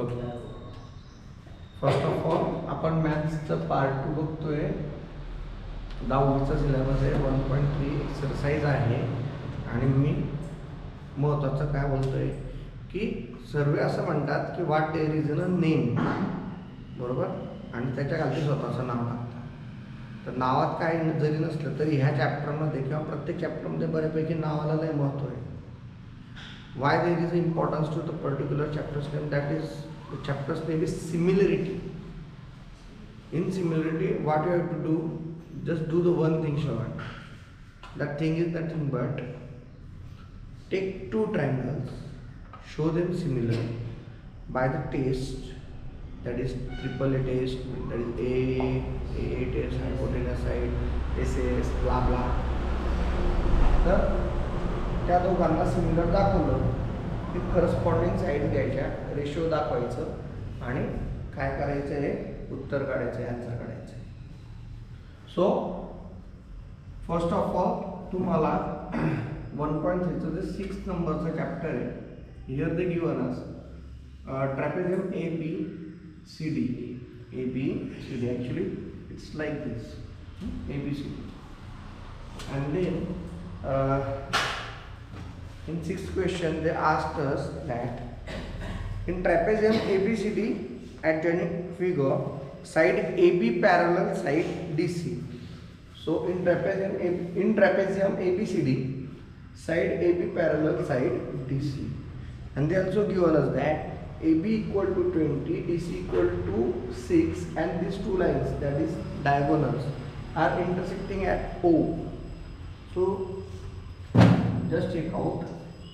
Okay, first of all आपण मॅथ्सचं part 2 बघतोय. 10वीचा syllabus आहे, 1.3 एक्सरसाइज आहे. आणि मी महत्त्वाचं काय बोलतोय की सर्व असं म्हणतात की what there is a name, बरोबर, आणि त्याच्या खाली स्वतःचं नाव लागतं. तर नावात काय जरी नसलं तरी ह्या चॅप्टरमध्ये किंवा प्रत्येक चॅप्टरमध्ये बऱ्यापैकी नावाला लय महत्त्व आहे. Why there is importance to the particular chapter's name? That is, the chapter's name is similarity. In similarity, what you have to do, just do the one thing, Shravan. That thing is nothing but take two triangles, show them similar by the test, that is triple A test, that is A test, hypotenuse side, SS, blah blah. तर त्या दोघांना similar दाखवलं की corresponding side द्यायच्या, ratio दाखवायचं आणि काय करायचं आहे, उत्तर काढायचं आहे, आन्सर काढायचं आहे. सो फर्स्ट ऑफ ऑल तुम्हाला 1.3चं जे 6 नंबरचं चॅप्टर आहे, here they given us trapezium ABCD. ABCD actually it's like this, ABCD. And then in 6th question they asked us that in trapezium ABCD adjoining figure side AB parallel side DC. So in trapezium ABCD side AB parallel side DC, and they also given us that AB equal to 20, DC equal to 6, and these two lines, that is diagonals, are intersecting at O. So just check out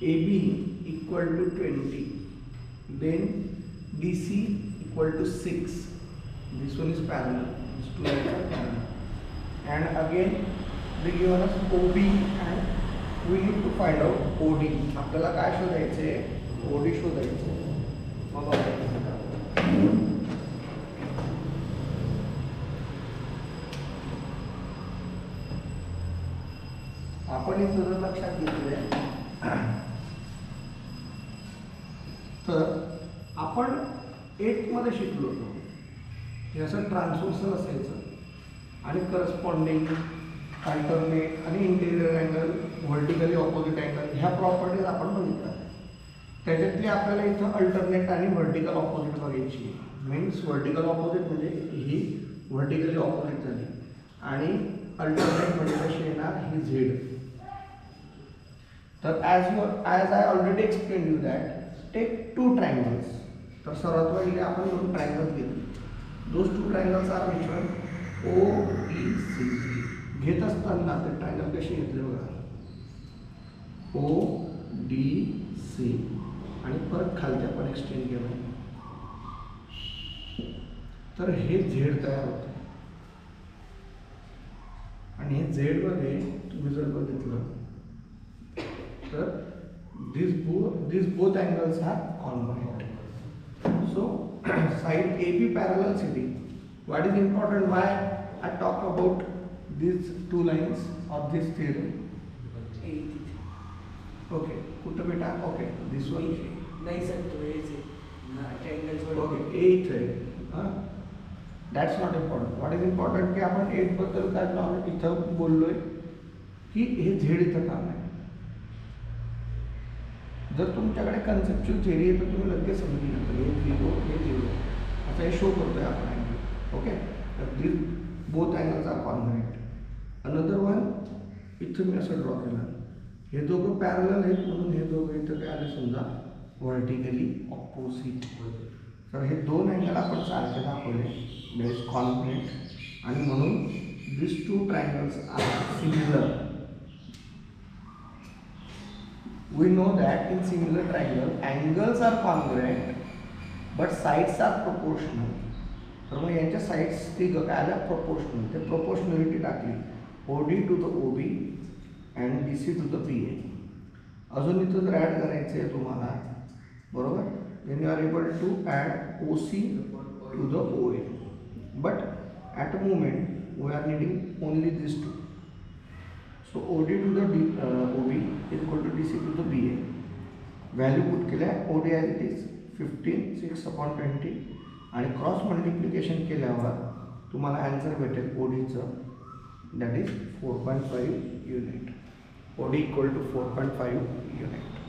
AB equal to 20, then DC equal to 6. This one is parallel, these two lines are parallel. And again they given us OB and we need to find out OD. आपल्याला काय शोधायचे, OD शोधायचे. मग आपण इथं जर लक्षात घेतलं तर आपण 8 मध्ये शिकलो होतो हे असं ट्रान्सव्हर्सल असायचं आणि करस्पॉन्डिंग, अल्टरनेट आणि interior angle, vertically opposite angle, ह्या प्रॉपर्टीज आपण बघितल्या. त्याच्यातली आपल्याला इथं अल्टरनेट आणि व्हर्टिकल ऑपोजिट बघायची. मीन्स व्हर्टिकल ऑपोजिट म्हणजे ही व्हर्टिकली ऑपोजिट झाली आणि अल्टरनेट म्हणजे कशी येणार, ही झेड. तर as I already explain you that take two triangles. तर सर्वात पहिले आपण 2 ट्रायंगल्स घेतले. Those 2 triangles are which one, OBC. घेत असताना ते ट्रायंगल कसे घेतले बघा, ODC आणि परत खालच्या पण एक्सटेंड केलं. तर हे झेड तयार होते आणि हे झेड मध्ये तुम्ही जर बघितलं तर these both angles are congruent. So side AB parallel CD. What is important? Why I talk about these two lines of this theorem? Okay, कुठं बेटा? Okay, this one. नहीं सर, तो ये से triangles. Okay, 8 है. That's not important. What is important की आपण 8 बद्दल काय नॉलेज इथं बोललोय की हे झेड इथं काम आहे. जर तुमच्याकडे कन्सेप्च्युअल थिअरी आहे तर तुम्ही लगेच समजून घेता हे 0 हे 0 आता हे शो करतोय आपण अँगल. ओके, तर this both angles are congruent. Another one इथं मी असं ड्रॉ केलं, हे दोघं पॅरलल आहेत म्हणून हे दोघं इथं काय आले समजा व्हर्टिकली ऑपोजिट. तर हे 2 अँगल आपण सारखे दाखवले, दॅट इज कॉन्ग्रुएंट, आणि म्हणून this 2 triangles are similar. We know that in similar triangle angles are congruent but sides are proportional. तर मग यांच्या साइड्स ती काय आल्या, प्रोपोर्शनल. ते प्रोपोर्शनलिटी टाकली, OD to the OB and DC to the BA. अजून इथं जर ॲड करायचं आहे तुम्हाला, बरोबर, then you are able to add OC to the OA, but at a moment we are needing only these two. So OD to the OB is equal to DC to the BA. Value put केल्या, OD as it is 15 6/20 आणि cross multiplication केल्यावर तुम्हाला answer भेटेल ओडीचं, that is 4.5 unit. OD equal to 4.5 unit.